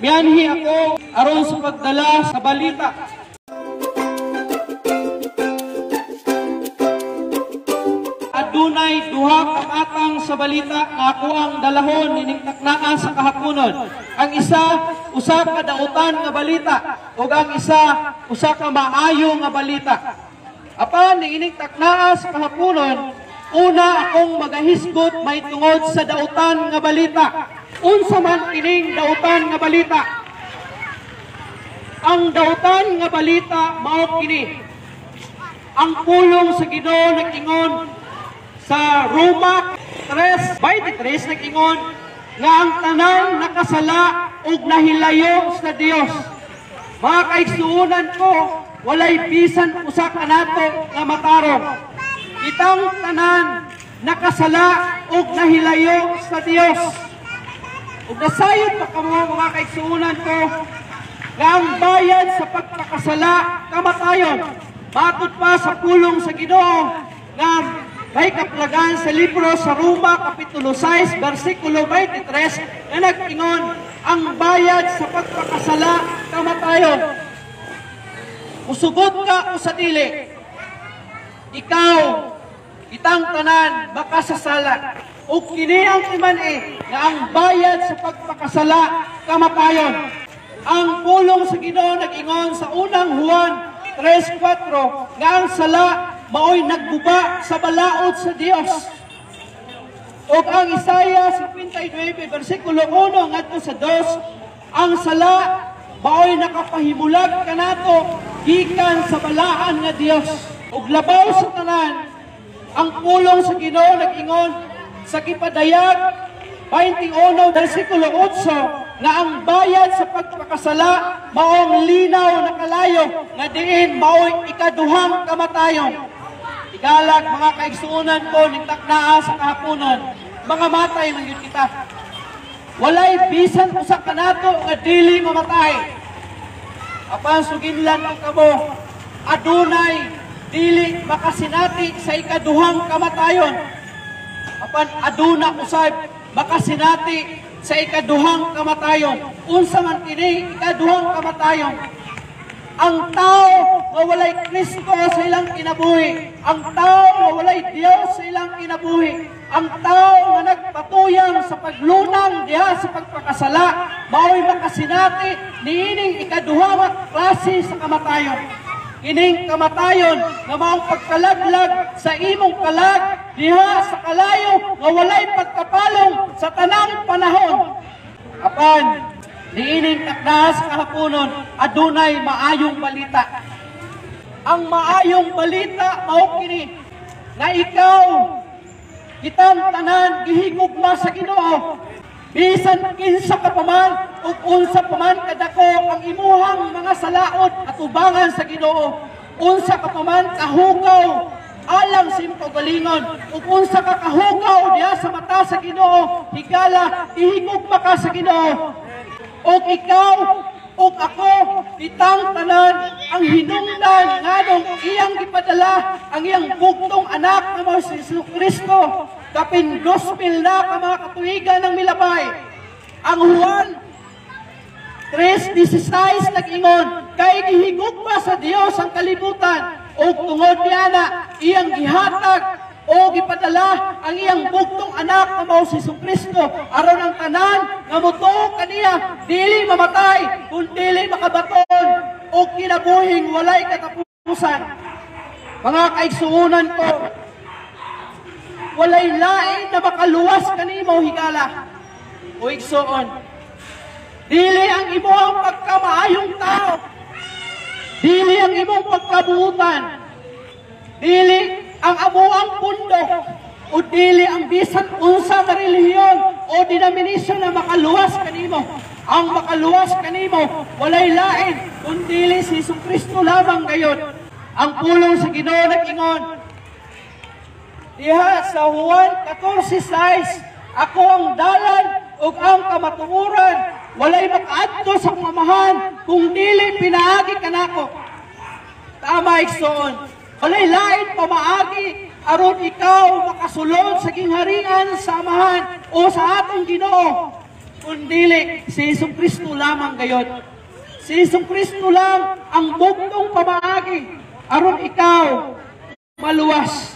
Mianhi ako aron sa pagdala sa balita. Adunay duha ka matang sa balita nga ako ang dalahon nining taknaan sa kahaponon. Ang isa usa ka dautan nga balita ug ang isa usa ka maayo nga balita. Apan niining taknaan sa kahaponon, una akong magahisgot may tungod sa dautan nga balita. Unsa man kining dautan nga balita? Ang dautan nga balita mao kini. Ang pulong sa Ginoo nag-ingon sa Roma 3:23 nag-ingon nga ang tanan nakasala ug nahilayo sa Dios. Mga kaigsuonan ko, walay bisan usa ka nato nga matarong. Itang tanan nakasala ug nahilayo sa Dios. Ug nasayod pa kamo mga kaigsuonan ko nga ang bayad sa pagpakasala kamatayon. Matod pa sa pulong sa Ginoo nga may kaplagan sa libro sa Roma Kapitulo 6, versikulo 23 na nag-ingon ang bayad sa pagpakasala kamatayon. Musugot ka o sa dili, ikaw, itang tanan, makasasala. O kini ang imane na ang bayad sa pagpakasala kamatayon. Ang pulong sa Ginoo nag-ingon sa unang Juan 3:4 nga ang sala maoy nagguba sa balaod sa Dios. O ang Isaiah 59 versikulo 1 ngadto sa 2, ang sala maoy nakapahimulag kanato gikan sa balaan nga Dios. Ug labaw sa tanan, ang pulong sa Ginoo nag-ingon sa Kipadayag 21 versikulo 8 nga ang bayad sa pagpakasala maong linaw na kalayo nga diin maoy ikaduhang kamatayon. Igalag mga kaigsuonan ko ning taknaa sa kahaponon, mga matay man gyud kita. Walay bisan usa kanato nga dili mamatay. Apan suginlan ang kamo, adunay dili makasinati sa ikaduhang kamatayon. Apan aduna usab makasinati sa ikaduhang kamatayon. Unsa man kini ikaduhang kamatayon? Ang tao nga walay Kristo sa ilang kinabuhi, ang tao nga walay Dios sa ilang kinabuhi, ang tao nga nagpatuyang sa paglunang diha sa pagpakasala, mao'y makasinati niining ikaduha nga klase sa kamatayon. Ining kamatayon nga maong pagkalaglag sa imong kalag diha sa kalayo nga walay pagkapalong sa tanang panahon. Apan niining takdas kahaponon adunay maayong balita. Ang maayong balita mao kini nga ikaw kitang tanan gihigugma sa Ginoo. Bisan kinsa ka paman ug unsa paman kadako ang imuhang mga salaod at ubangan sa Ginoo, unsa ka paman kahugaw alang sa imong kaugalingon, ug unsa ka kahugaw diha sa mata sa Ginoo, higala ihigugma ka sa Ginoo. Ug ikaw ug ako kitang tanan ang hinungdan nganong iyang gipadala ang iyang bugtong anak nga si Kristo. Kapin gospel na ka mga katuigan ng milabay. Ang Juan 3:16 nag-ingon, kay gihigugma sa Dios ang kalibutan ug tungod niana iyang gihatag o gipadala ang iyang bugtong anak nga mao si Kristo aron ang tanan nga motuo kaniya dili mamatay kun dili makabaton o kinabuhing walay katapusan. Mga kaigsuonan ko, walay lain na makaluwas kanimo higala o igsoon. Dili ang imong pagkamaayong tao, dili ang imong pagkabuutan, dili ang amuang pundo, o dili ang bisan unsa nga relihiyon o denominasyon na makaluwas kanimo. Ang makaluwas kanimo walay lain kundi si Kristo lamang gayon. Ang pulong sa Ginoo nag-ingon diha sa Juan 14:6, ako ang dalan ug ang kamatuoran, walay makaadto sa pamahan kung dili pinaagi kanako. Tama igsoon, walay lain pamaagi aron ikaw makasulod sa gingharian sa amahan o sa atong Ginoo. kundili si Hesong Kristo lamang gayon. Si Hesong Kristo lang ang bugtong pamaagi aron ikaw maluwas.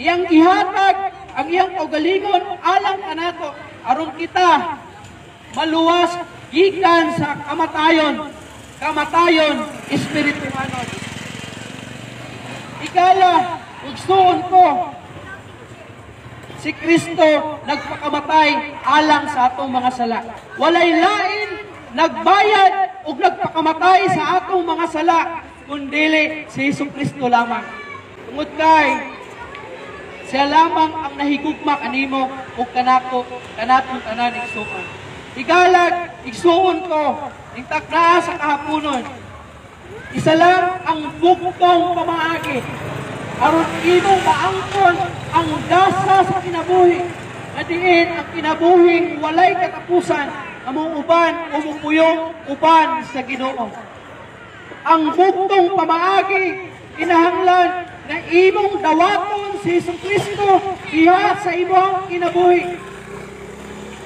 Iyang ihatag ang iyang kaugalingon alang kanato aron kita maluwas gikan sa kamatayon espirituhanon. Ikala, ugsuon ko, si Kristo nagpakamatay alang sa atong mga sala. Walay lain nagbayad ug nagpakamatay sa atong mga sala kundili si Hesong Kristo lamang. Tungod kay siya lamang ang nahigugma kanimo ug kanatong tanan igsuon. Igalag igsuon ko ning takna sa kahaponon. Isa lang ang bugtong pamaagi aron imong maangkon ang dasa sa kinabuhi na diin ang kinabuhing walay katapusan among uban o mupuyong uban sa Ginoo. Ang bugtong pamaagi kinahanglan na imong dawaton si Hesong Kristo diha sa imong kinabuhi.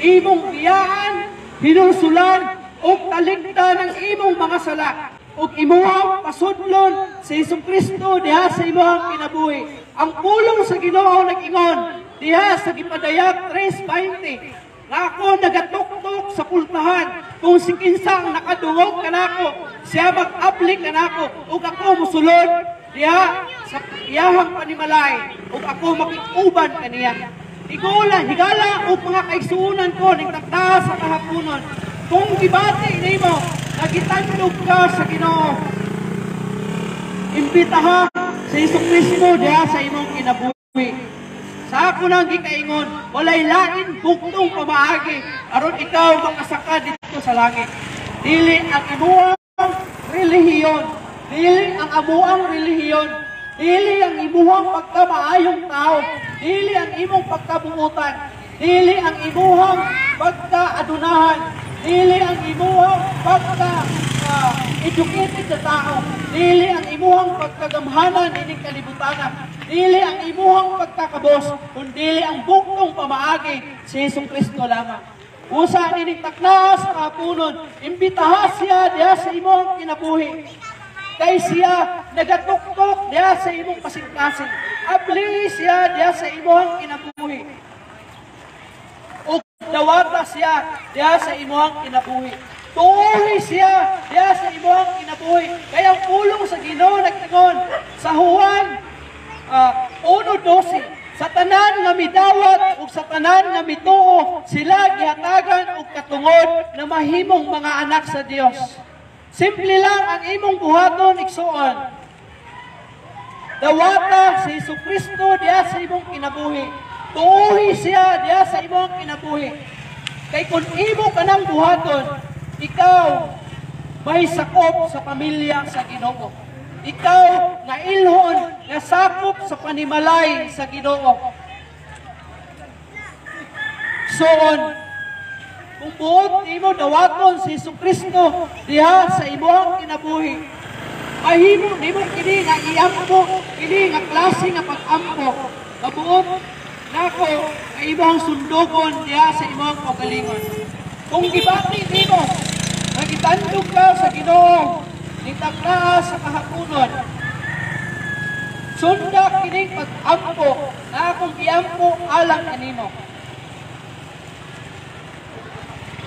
Imong biyaan, hinulsulan o taligdan ng imong mga sala ug imuhang pasudlon si Hesong Kristo diha sa imong kinabuhi. Ang pulong sa Ginoo nag-ingon diha sa Gipadayag 3:20 nga ako nagatuktok sa pultahan kung si kinsang nakadungog kanako siya mag-abli kanako ug ako musulod diha sa iyahang panimalay ug ako makikuban kaniya. Higala ug mga kaigsuonan ko ning takda sa kahaponon kung gibati nimo nagitandog ka sa Ginoo. Imbitaha sa Hesong Kristo diha sa imong kinabuhi. Sa ako nang gikaingon, walay lain bugtong pamaagi aron ikaw makasaka dito sa langit. Dili ang imuang relihiyon, dili ang amuang relihiyon, dili ang imuhang pagkamaayong tao, dili ang imong pagkabuutan, dili ang imuhang pagkaadunahan, dili ang imuhang educated na tao, dili ang imuhang pagkagamhanan ining kalibutanan, dili ang imuhang pagkakabos, kundi ang bugtong pamaagi si Hesong Kristo lamang. Usa nining takna sa kahaponon, imbitaha siya diha sa imong kinabuhi. Kay siya nagatuktok diha sa imong kasing-kasing. Abli siya diha sa imong kinabuhi. O dawata siya diha sa imong kinabuhi. Tuoy siya diha sa imong kinabuhi. Kaya ang pulong sa Ginoo nag-ingon sa Juan 1:12, sa tanan nga midawat ug sa tanan nga mituo sila gihatagan og katungod na mahimong mga anak sa Dios. Simple lang ang imong buhaton igsuon. Dawata si Hesong Kristo diha sa imong kinabuhi. Tuoy siya diha sa imong kinabuhi. Kay kung imo kanang buhaton, ikaw may sakop sa pamilya sa Ginoo. Ikaw nga ilhon nga sakop sa panimalay sa Ginoo. Soon, kung buot imo dawaton si Hesong Kristo diha sa imong kinabuhi, mahimo nimo kini nga iampo, kini nga klase nga pag-ampo. Mabuot nako nga imong sundogon diha sa imong kaugalingon. Kung gibati nimo nagitandog ka sa Ginoo, nitakla sa kahaponon, sunda kining pag-ampo na akong iampo alang kanimo.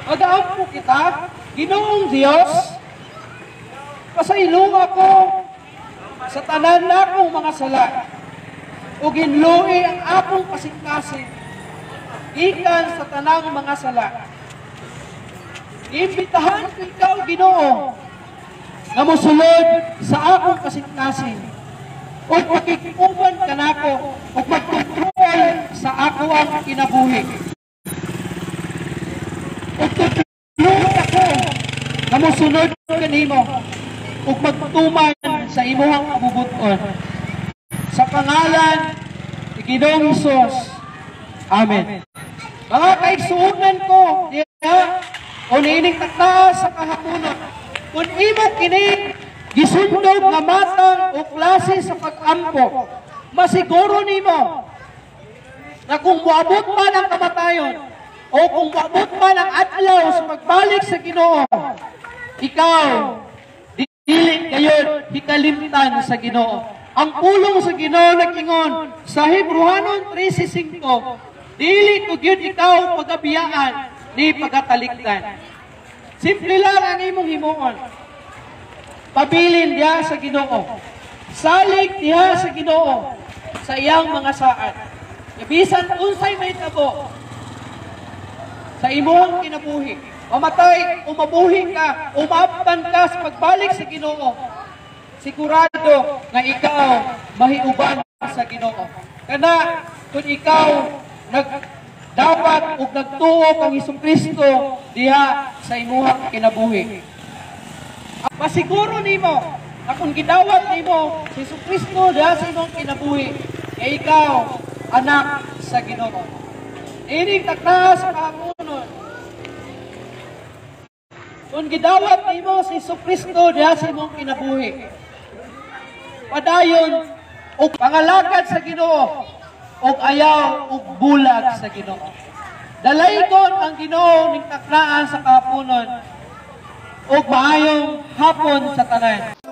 Mag-aampo kita, Ginoong Dios, pasaylo ako sa tanan na akong mga sala, o ginluoy ang akong kasing-kasing, ikan sa tanang mga sala. Imbitahan ko ikaw, Ginoo, na mosulod sa akong kasing-kasing, o pakikuban ka nako, o magkontrol sa ako ang kinabuhi. O tutulungan ako na mosunod kanimo, o magtuman sa imuhang kabubuton. Sa pangalan ni Ginoong Hesus. Amen. Mga kaigsuonan ko, diya, o niining takta sa kahaponon, kung imo kining gisundog nga matang o klase sa pag-ampo, masiguro nimo na kung muabot man ang kamatayon o o kung maabot man ang adlaw sa pagbalik sa Ginoo, ikaw dili gayon hikalimtan sa Ginoo. Ang pulong sa Ginoo nag-ingon sa Hebrehanon 13:5, dili ko gyud ikaw pagabiyaan ni pagatalikdan. Simple lang ang imong himuon. Pabilin diha sa Ginoo. Salig diha sa Ginoo sa iyang mga saad. Bisan unsay may tabo sa imong kinabuhi, mamatay o mabuhi ka, umabtan ka sa pagbalik sa Ginoo, sigurado nga ikaw mahiuban sa Ginoo. Kana kung ikaw nagdawat ug nagtuo kang Hesukristo diha sa imong kinabuhi. Masiguro nimo na kung gidawat nimo si Hesukristo diha sa imong kinabuhi, e ikaw anak sa Ginoo. Ining takna sa kahamunon. Kung gidawat nimo si Hesukristo diha sa imong kinabuhi, padayon og pangalagad sa Ginoo og ayaw og bulag sa Ginoo. Dalaygon ang Ginoo ning taknaan sa kahaponon og maayong hapon sa tanan.